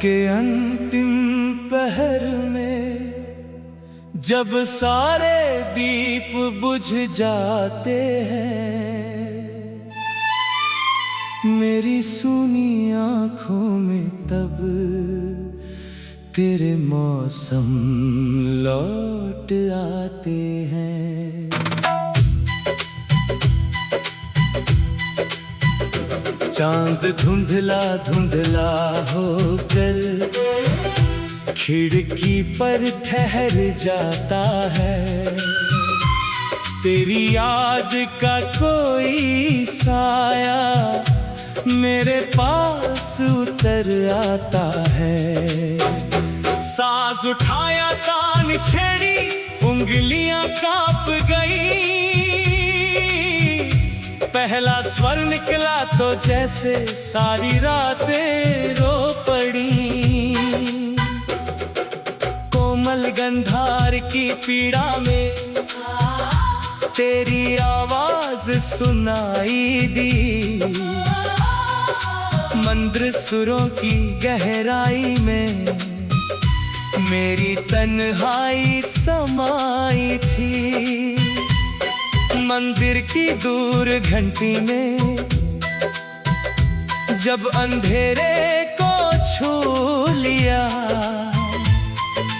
के अंतिम पहर में जब सारे दीप बुझ जाते हैं, मेरी सूनी आँखों में तब तेरे मौसम लौट आते हैं। चांद धुंधला धुंधला होकर खिड़की पर ठहर जाता है, तेरी याद का कोई साया मेरे पास उतर आता है। सांस उठाया तान छेड़ी, उंगलियां कांप गई, पहला स्वर निकला तो जैसे सारी रातें रो पड़ी। कोमल गंधार की पीड़ा में तेरी आवाज सुनाई दी, मंद्र सुरों की गहराई में मेरी तन्हाई समाई थी। मंदिर की दूर घंटी में जब अंधेरे को छू लिया,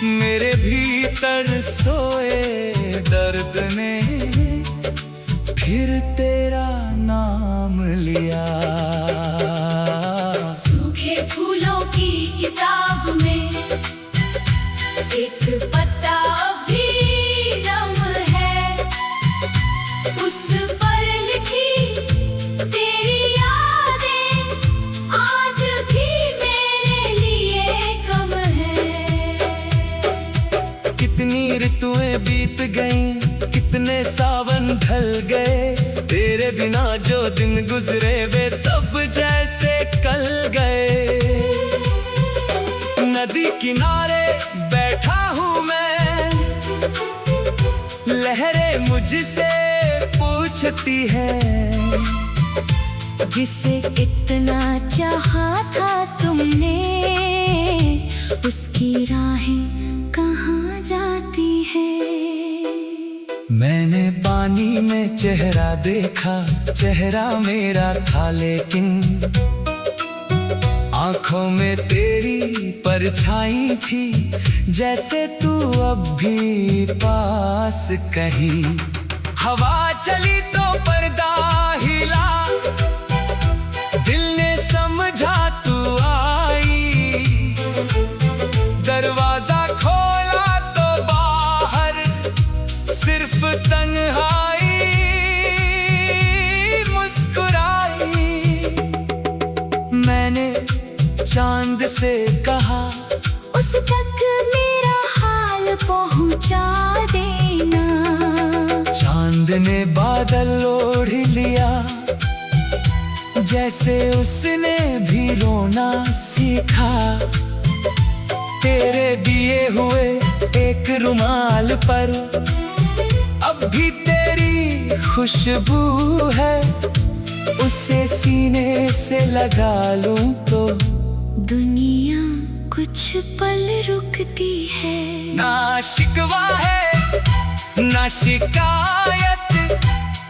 मेरे भीतर सोए दर्द ने फिर तेरा नाम लिया। सूखे फूलों की किताब में एक पत्ता भी नम है, उस पर लिखी तेरी यादें आज भी मेरे लिए कम है। कितनी ऋतुएं बीत गईं, कितने सावन ढल गए, तेरे बिना जो दिन गुजरे वे सब जैसे कल गए। नदी किनारे बैठा हूँ मैं, लहरें मुझसे पूछती है, जिसे इतना चाहा था तुमने, उसकी राहें कहाँ जाती है। मैंने पानी में चेहरा देखा, चेहरा मेरा था लेकिन आँखों में तेरी परछाई थी, जैसे तू अब भी पास कहीं। हवा चली तो पर्दा हिला, दिल ने समझा तू आई, दरवाजा खोला तो बाहर सिर्फ तन्हाई मुस्कुराई। मैंने चांद से कहा, उस तक मेरा हाल पहुँचा देना। चांद ने बादल ओढ़ लिया, जैसे उसने भी रोना सीखा। तेरे दिए हुए एक रुमाल पर अब भी तेरी खुशबू है, उसे सीने से लगा लूं तो दुनिया कुछ पल रुकती है। ना शिकवा है ना शिकायत,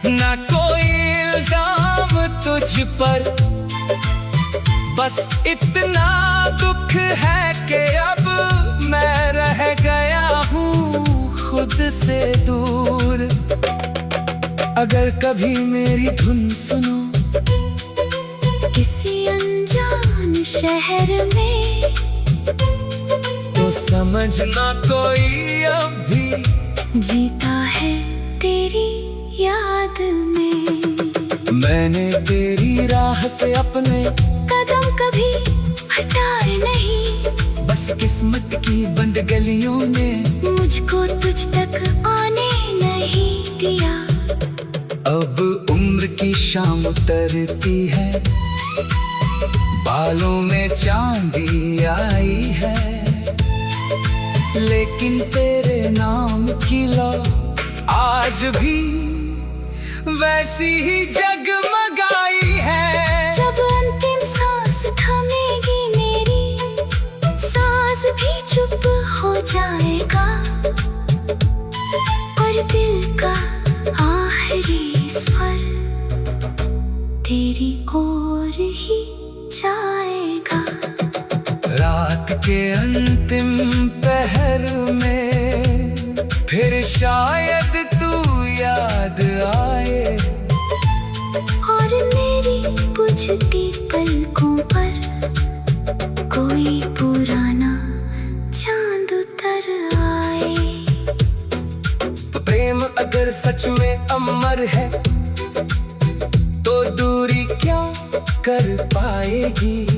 ना कोई इल्जाम तुझ पर, बस इतना दुख है कि अब मैं रह गया हूँ खुद से दूर। अगर कभी मेरी धुन सुनो किसी अनजान शहर में, तो समझना कोई अब भी जीता है तेरी याद में। मैंने तेरी राह से अपने कदम कभी हटाए नहीं, बस किस्मत की बंद गलियों ने मुझको तुझ तक आने नहीं दिया। अब उम्र की शाम उतरती है, बालों में चांदी आई है, लेकिन तेरे नाम की लौ आज भी वैसी ही जगमगाई है। जब अंतिम सांस थमेगी मेरी, जाएगा और दिल का आखिरी स्वर तेरी ओर ही जाएगा। रात के अंतिम पहर में फिर शायद तू याद आए और मेरी बुझती पलकों पर कोई पुराना चांद उतर आए। प्रेम अगर सच में अमर है तो दूरी क्या कर पाएगी।